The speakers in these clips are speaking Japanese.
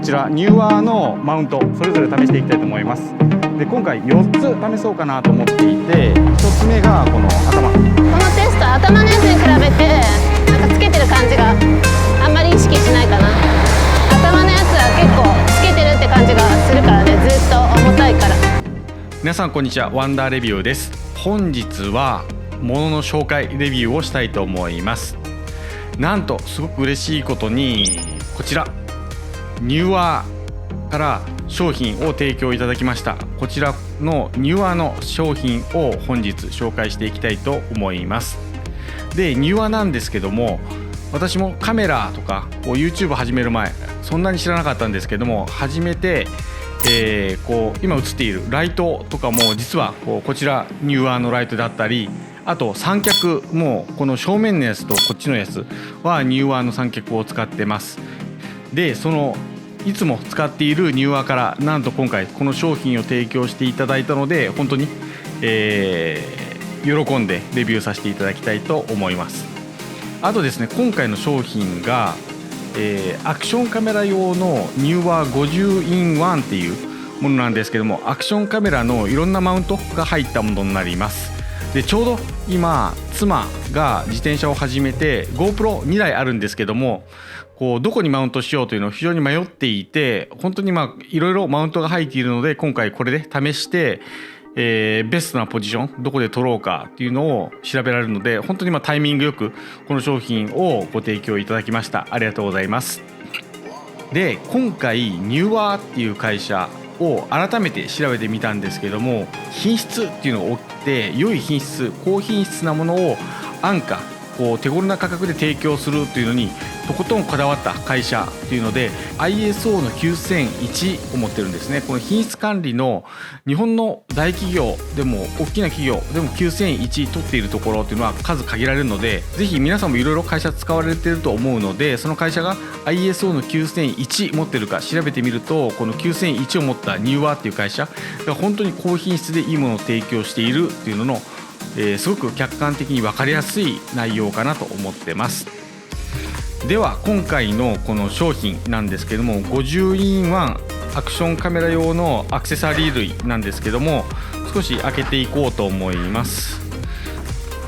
ちらニューアーのマウントそれぞれ試していきたいと思います。で今回4つ試そうかなと思っていて、1つ目がこの頭。このテスト頭のやつに比べてなんかつけてる感じがあんまり意識しないかな。頭のやつは結構つけてるって感じがするからね、ずっと重たいから。皆さんこんにちは、ワンダーレビューです。本日は物の紹介レビューをしたいと思います。なんとすごく嬉しいことにこちらニューアーから商品を提供いただきました。こちらのニューアーの商品を本日紹介していきたいと思います。でニューアーなんですけども、私もカメラとかYouTube 始める前そんなに知らなかったんですけども、始めて、今映っているライトとかも実はこちらニューアーのライトだったり、あと三脚もこの正面のやつとこっちのやつはニューアーの三脚を使ってます。でそのいつも使っているニューアーからなんと今回この商品を提供していただいたので、本当に、喜んでレビューさせていただきたいと思います。あとですね、今回の商品が、アクションカメラ用のニューアー 50in1 っていうものなんですけども、アクションカメラのいろんなマウントが入ったものになります。でちょうど今妻が自転車を始めて GoPro2 台あるんですけども、どこにマウントしようというのを非常に迷っていて、本当にいろいろマウントが入っているので、今回これで試して、ベストなポジションどこで取ろうかっていうのを調べられるので、本当にタイミングよくこの商品をご提供いただきました。ありがとうございます。で今回ニューアーっていう会社を改めて調べてみたんですけども、品質っていうのを追って良い品質高品質なものを安価手頃な価格で提供するというのにとことんこだわった会社というので ISO の9001を持ってるんですね。この品質管理の日本の大企業でも大きな企業でも9001取っているところというのは数限られるので、ぜひ皆さんもいろいろ会社使われていると思うので、その会社が ISO の9001持ってるか調べてみると、この9001を持ったニューアーっていう会社が本当に高品質でいいものを提供しているというののすごく客観的に分かりやすい内容かなと思ってます。では今回のこの商品なんですけども、50in1 アクションカメラ用のアクセサリー類なんですけども、少し開けていこうと思います。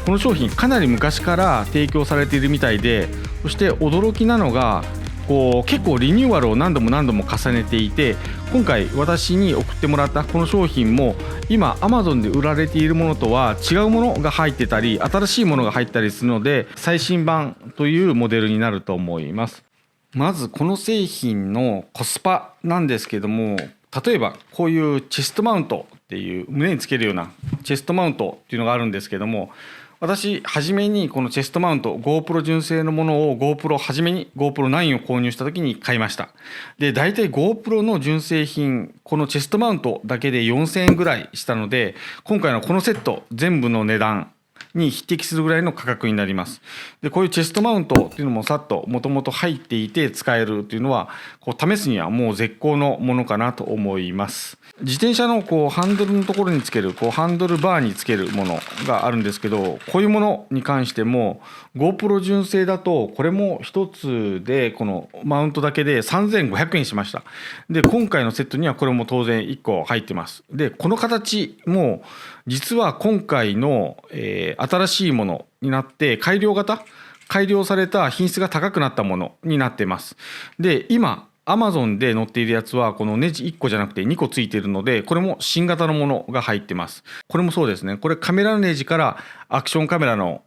この商品かなり昔から提供されているみたいで、そして驚きなのが結構リニューアルを何度も重ねていて、今回私に送ってもらったこの商品も今 Amazon で売られているものとは違うものが入ってたり新しいものが入ったりするので、最新版というモデルになると思います。まずこの製品のコスパなんですけども、例えばこういうチェストマウントっていう胸につけるようなチェストマウントっていうのがあるんですけども、私初めにこのチェストマウント GoPro 純正のものを GoPro 初めに GoPro9 を購入した時に買いました。で大体 GoPro の純正品このチェストマウントだけで4000円ぐらいしたので、今回のこのセット全部の値段に匹敵するぐらいの価格になります。でこういうチェストマウントっていうのもさっともともと入っていて使えるっていうのは試すにはもう絶好のものかなと思います。自転車のハンドルのところにつけるハンドルバーにつけるものがあるんですけど、こういうものに関しても GoPro 純正だとこれも一つでこのマウントだけで3500円しました。で今回のセットにはこれも当然1個入ってます。でこの形も実は今回の、新しいものになって改良された品質が高くなったものになってます。で今Amazon で載っているやつはこのネジ1個じゃなくて2個ついているので、これも新型のものが入ってます。これもそうですね。これカメラのネジからアクションカメラの、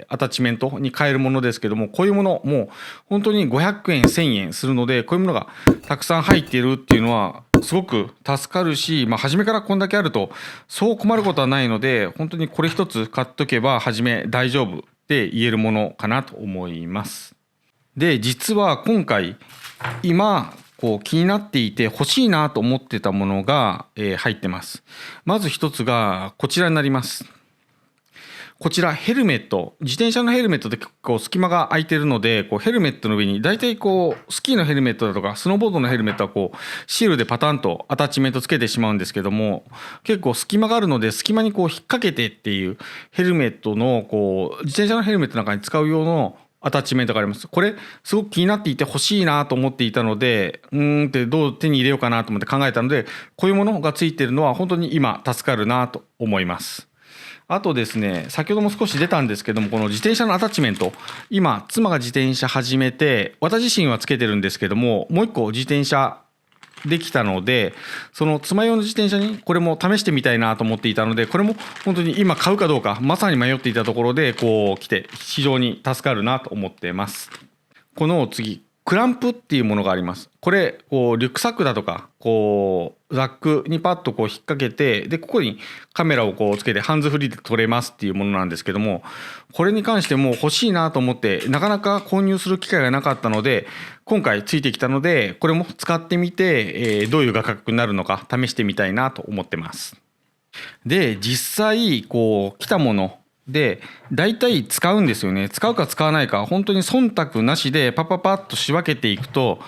アタッチメントに変えるものですけども、こういうものも本当に500円1000円するので、こういうものがたくさん入っているっていうのはすごく助かるし、初めからこんだけあるとそう困ることはないので、本当にこれ一つ買っとけば初め大丈夫って言えるものかなと思います。で実は今回今気になっていて欲しいなと思ってたものが、入ってます。まず一つがこちらになります。こちらヘルメット、自転車のヘルメットで結構隙間が空いてるので、ヘルメットの上に大体スキーのヘルメットだとかスノーボードのヘルメットはシールでパタンとアタッチメントつけてしまうんですけども、結構隙間があるので隙間に引っ掛けてっていうヘルメットの自転車のヘルメットなんかに使う用のアタッチメントがあります。これすごく気になっていて欲しいなと思っていたので、ってどう手に入れようかなと思って考えたので、こういうものがついてるのは本当に今助かるなと思います。あとですね、先ほども少し出たんですけども、この自転車のアタッチメント、今妻が自転車始めて、私自身はつけてるんですけども、もう一個自転車できたので、その妻用の自転車にこれも試してみたいなと思っていたので、これも本当に今買うかどうかまさに迷っていたところでこう来て非常に助かるなと思っています。この次クランプっていうものがあります。これこうリュックサックだとかこうザックにパッとこう引っ掛けて、でここにカメラをこうつけてハンズフリーで撮れますっていうものなんですけども、これに関しても欲しいなと思ってなかなか購入する機会がなかったので、今回ついてきたのでこれも使ってみて、どういう価格になるのか試してみたいなと思ってます。で実際こう来たもので大体使うんですよね。使うか使わないか本当に忖度なしでパッパッパッと仕分けていくと、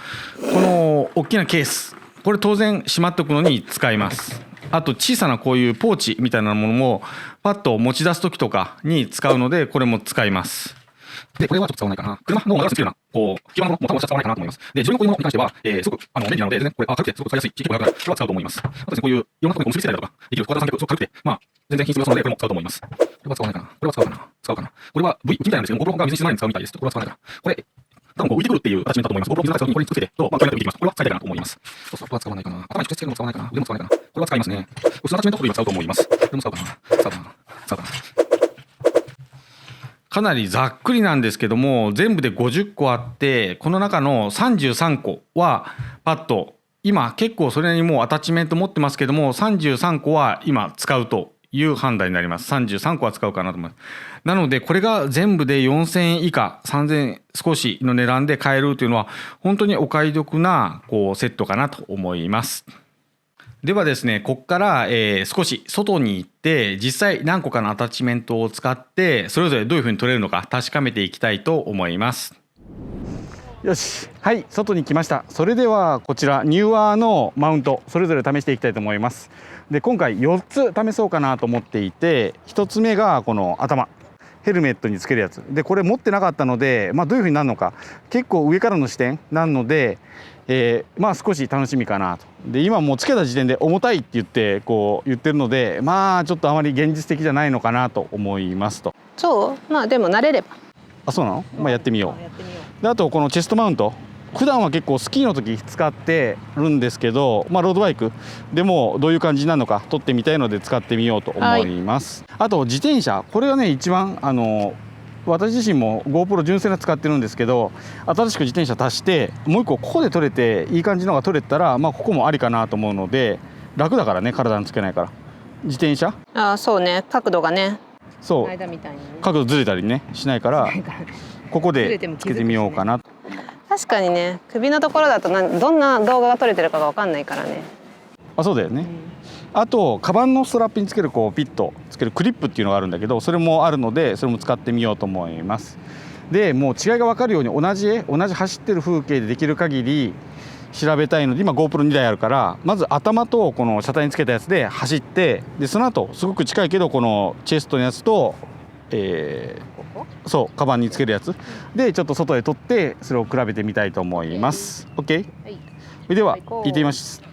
この大きなケース、これ当然しまっておくのに使います。あと小さなこういうポーチみたいなものもパッと持ち出す時とかに使うので、これも使います。でこれはちょっと使わないかな。車のガラスっていうようなこう基盤のものも多分使わないかなと思います。で自分のこういうものに関しては、すごく便利なので、全然これ軽くてすごく使いやすい、結構楽な、これは使うと思います。あとですね、こういういろんなところに結びつけたりとかできる小型三脚、すごく軽くて全然品質が良さそうなので、これも使うと思います。これは使わないかな。これは使うかな。使うかな。これは V みたいなんですけど、GoPro が水に沈まないように使うみたいです。これは使わないかな。これ多分こう浮いてくるっていう形になったと思います。GoPro 水の中にこれにつけてと、これに浮いてきます。これは使いたいかなと思います。そうそう、これは使わないかな。頭に直接つけるのも使わないかな。腕も使わないかな。これは使いますね。普通のアタッチメントこれ今使うと思います。これも使うかな。使うかな。使うかな。かなりざっくりなんですけども、全部で50個あって、この中の33個はパッと今結構それにもうアタッチメント持ってますけども、33個は今使うという判断になります。33個は使うかなと思います。なのでこれが全部で4000円以下、3000円少しの値段で買えるというのは本当にお買い得なこうセットかなと思います。ではですね、ここから、少し外に行って実際何個かのアタッチメントを使ってそれぞれどういうふうに取れるのか確かめていきたいと思います。よし、はい、外に来ました。それではこちらニューアーのマウントそれぞれ試していきたいと思います。で今回4つ試そうかなと思っていて、1つ目がこの頭ヘルメットにつけるやつで、これ持ってなかったので、どういうふうになるのか結構上からの視点なので、少し楽しみかなと。で今もうつけた時点で重たいって言ってこう言ってるので、ちょっとあまり現実的じゃないのかなと思いますと。そうでも慣れれば。あ、そうなの。やってみよう。であとこのチェストマウント、普段は結構スキーの時使ってるんですけど、ロードバイクでもどういう感じなのか撮ってみたいので使ってみようと思います。あと自転車、これがね一番私自身も GoPro 純正の使ってるんですけど、新しく自転車足してもう一個ここで撮れていい感じのが撮れたら、ここもありかなと思うので、楽だからね、体につけないから自転車。そうね、角度がね、そう間みたいにね、角度ずれたりねしないからここでつけてみようかな。確かにね、首のところだとどんな動画が撮れてるかが分かんないからね。そうだよね。あとカバンのストラップにつけるこうピッとつけるクリップっていうのがあるんだけど、それもあるのでそれも使ってみようと思います。でもう違いが分かるように同じ走ってる風景でできる限り調べたいので、今 GoPro2 台あるから、まず頭とこの車体につけたやつで走って、でその後すごく近いけどこのチェストのやつと、そうカバンにつけるやつでちょっと外へ撮ってそれを比べてみたいと思います。 OK、はい、では行ってみます。